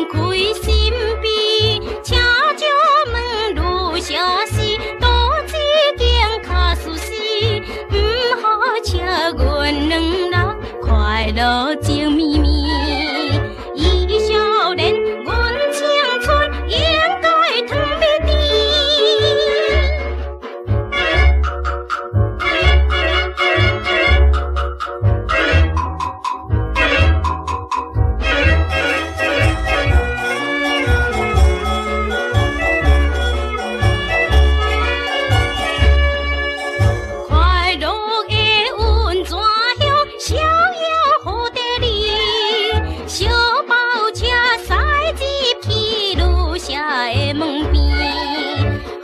人开心悲，请祝问路小事，多子健卡舒适，唔好请阮两人快乐情绵绵。伊少年，阮青春应该糖蜜甜。快乐的运转向逍遥好地里，小包车驶入去路社的门边，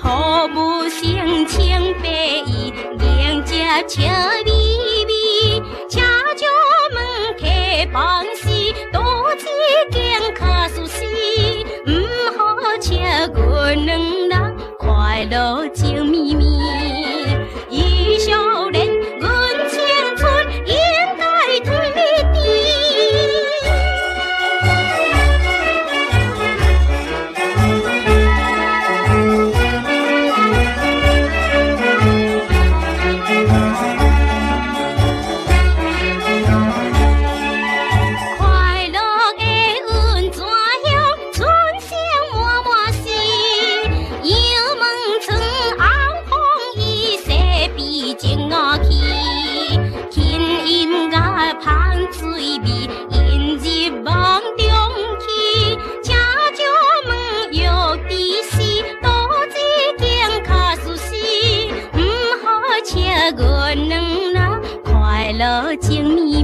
服务生请白衣，迎接笑眯眯，请祝问客房时，多子健卡舒适，唔好请阮两人快乐情绵绵。伊少年，阮青春应该糖蜜甜。快乐的运转向春香满满是，杨门村红枫伊西比情啊去，轻音乐芳水味，引入梦中去，请祝问玉帝时，多子健卡舒适，唔好请阮两人快乐情绵。